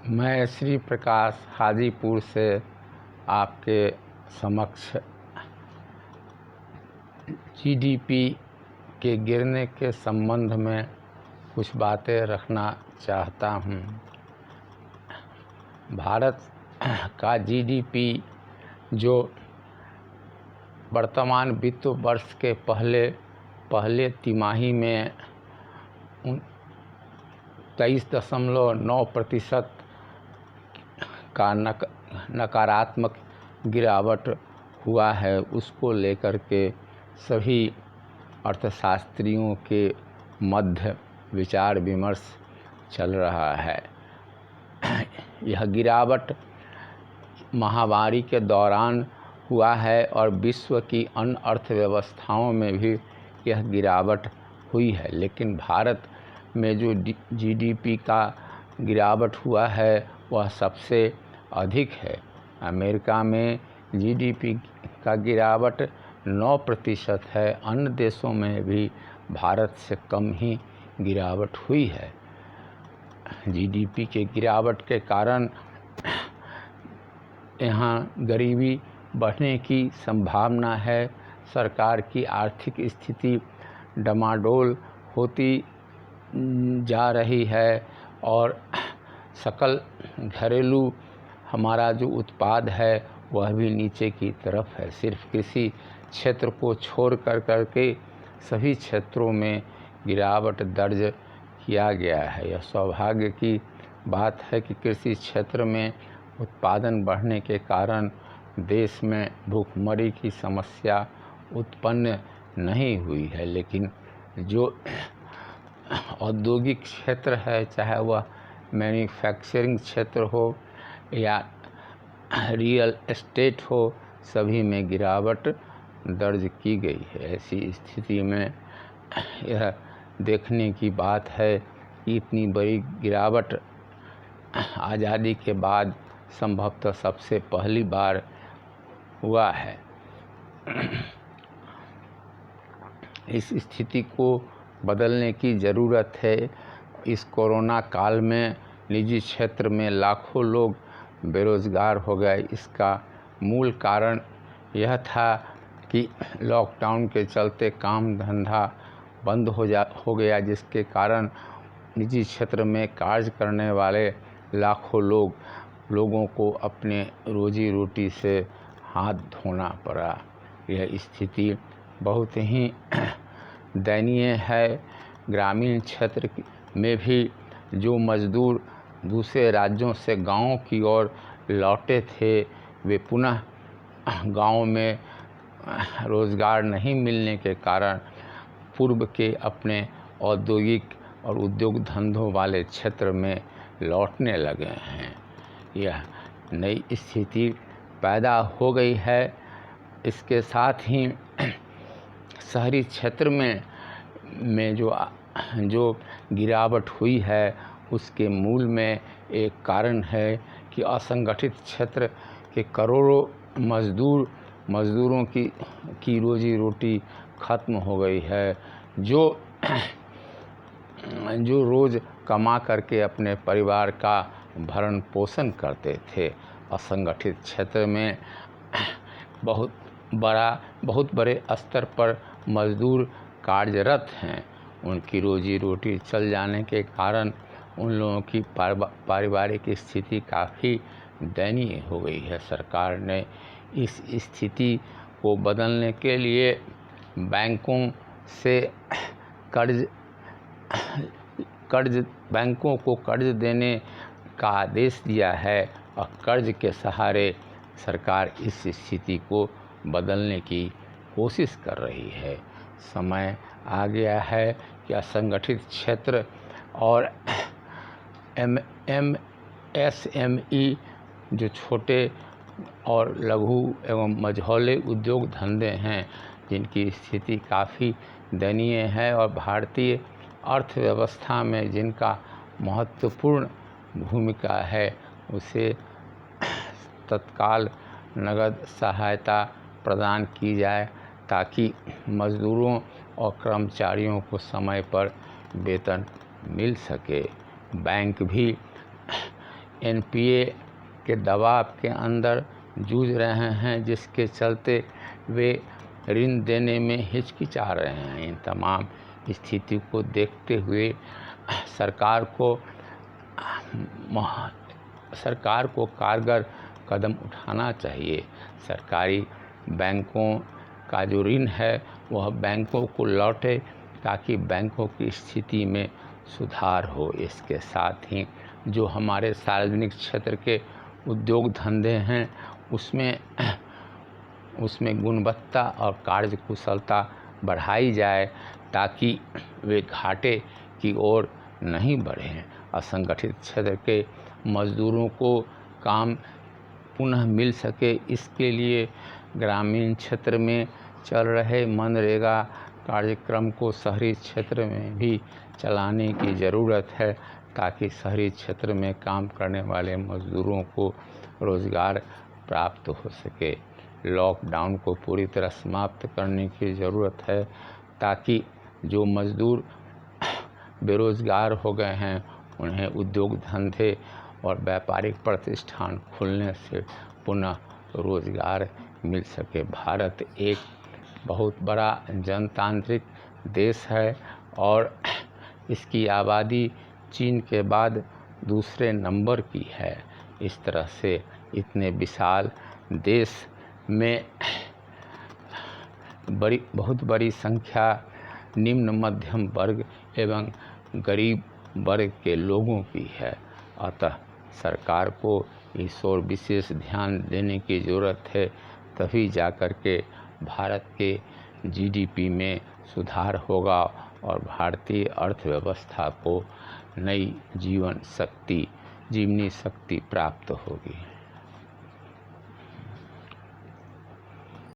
मैं श्री प्रकाश हाजीपुर से आपके समक्ष जीडीपी के गिरने के संबंध में कुछ बातें रखना चाहता हूँ। भारत का जीडीपी जो वर्तमान वित्त वर्ष के पहले तिमाही में 23.9% का नकारात्मक गिरावट हुआ है, उसको लेकर के सभी अर्थशास्त्रियों के मध्य विचार विमर्श चल रहा है। यह गिरावट महामारी के दौरान हुआ है और विश्व की अन्य अर्थव्यवस्थाओं में भी यह गिरावट हुई है, लेकिन भारत में जो जीडीपी का गिरावट हुआ है वह सबसे अधिक है। अमेरिका में जीडीपी का गिरावट 9% है। अन्य देशों में भी भारत से कम ही गिरावट हुई है। जीडीपी के गिरावट के कारण यहाँ गरीबी बढ़ने की संभावना है। सरकार की आर्थिक स्थिति डमाडोल होती जा रही है और सकल घरेलू हमारा जो उत्पाद है वह भी नीचे की तरफ है। सिर्फ कृषि क्षेत्र को छोड़ करके सभी क्षेत्रों में गिरावट दर्ज किया गया है। यह सौभाग्य की बात है कि कृषि क्षेत्र में उत्पादन बढ़ने के कारण देश में भूखमरी की समस्या उत्पन्न नहीं हुई है, लेकिन जो औद्योगिक क्षेत्र है, चाहे वह मैन्युफैक्चरिंग क्षेत्र हो या रियल एस्टेट हो, सभी में गिरावट दर्ज की गई है। ऐसी स्थिति में यह देखने की बात है कि इतनी बड़ी गिरावट आज़ादी के बाद संभवतः सबसे पहली बार हुआ है। इस स्थिति को बदलने की ज़रूरत है। इस कोरोना काल में निजी क्षेत्र में लाखों लोग बेरोज़गार हो गए। इसका मूल कारण यह था कि लॉकडाउन के चलते काम धंधा बंद हो गया, जिसके कारण निजी क्षेत्र में कार्य करने वाले लाखों लोगों को अपने रोजी रोटी से हाथ धोना पड़ा। यह स्थिति बहुत ही दयनीय है। ग्रामीण क्षेत्र में भी जो मजदूर दूसरे राज्यों से गाँव की ओर लौटे थे, वे पुनः गाँव में रोज़गार नहीं मिलने के कारण पूर्व के अपने औद्योगिक और उद्योग धंधों वाले क्षेत्र में लौटने लगे हैं। यह नई स्थिति पैदा हो गई है। इसके साथ ही शहरी क्षेत्र में जो गिरावट हुई है, उसके मूल में एक कारण है कि असंगठित क्षेत्र के करोड़ों मज़दूरों की रोजी रोटी ख़त्म हो गई है, जो रोज़ कमा करके अपने परिवार का भरण पोषण करते थे। असंगठित क्षेत्र में बहुत बड़े स्तर पर मज़दूर कार्यरत हैं। उनकी रोजी रोटी चल जाने के कारण उन लोगों की पारिवारिक स्थिति काफ़ी दयनीय हो गई है। सरकार ने इस स्थिति को बदलने के लिए बैंकों को कर्ज देने का आदेश दिया है और कर्ज के सहारे सरकार इस स्थिति को बदलने की कोशिश कर रही है। समय आ गया है कि असंगठित क्षेत्र और MSME जो छोटे और लघु एवं मझौले उद्योग धंधे हैं, जिनकी स्थिति काफ़ी दयनीय है और भारतीय अर्थव्यवस्था में जिनका महत्वपूर्ण भूमिका है, उसे तत्काल नगद सहायता प्रदान की जाए ताकि मज़दूरों और कर्मचारियों को समय पर वेतन मिल सके। बैंक भी एनपीए के दबाव के अंदर जूझ रहे हैं, जिसके चलते वे ऋण देने में हिचकिचा रहे हैं। इन तमाम स्थिति को देखते हुए सरकार को कारगर कदम उठाना चाहिए। सरकारी बैंकों का जो ऋण है वह बैंकों को लौटे, ताकि बैंकों की स्थिति में सुधार हो। इसके साथ ही जो हमारे सार्वजनिक क्षेत्र के उद्योग धंधे हैं उसमें गुणवत्ता और कार्यकुशलता बढ़ाई जाए, ताकि वे घाटे की ओर नहीं बढ़ें। असंगठित क्षेत्र के मजदूरों को काम पुनः मिल सके, इसके लिए ग्रामीण क्षेत्र में चल रहे मनरेगा कार्यक्रम को शहरी क्षेत्र में भी चलाने की ज़रूरत है, ताकि शहरी क्षेत्र में काम करने वाले मजदूरों को रोज़गार प्राप्त हो सके। लॉकडाउन को पूरी तरह समाप्त करने की ज़रूरत है, ताकि जो मजदूर बेरोज़गार हो गए हैं उन्हें उद्योग धंधे और व्यापारिक प्रतिष्ठान खुलने से पुनः रोज़गार मिल सके। भारत एक बहुत बड़ा जनतांत्रिक देश है और इसकी आबादी चीन के बाद दूसरे नंबर की है। इस तरह से इतने विशाल देश में बहुत बड़ी संख्या निम्न मध्यम वर्ग एवं गरीब वर्ग के लोगों की है। अतः सरकार को इस ओर विशेष ध्यान देने की ज़रूरत है, तभी जाकर के भारत के जीडीपी में सुधार होगा और भारतीय अर्थव्यवस्था को नई जीवनी शक्ति प्राप्त होगी।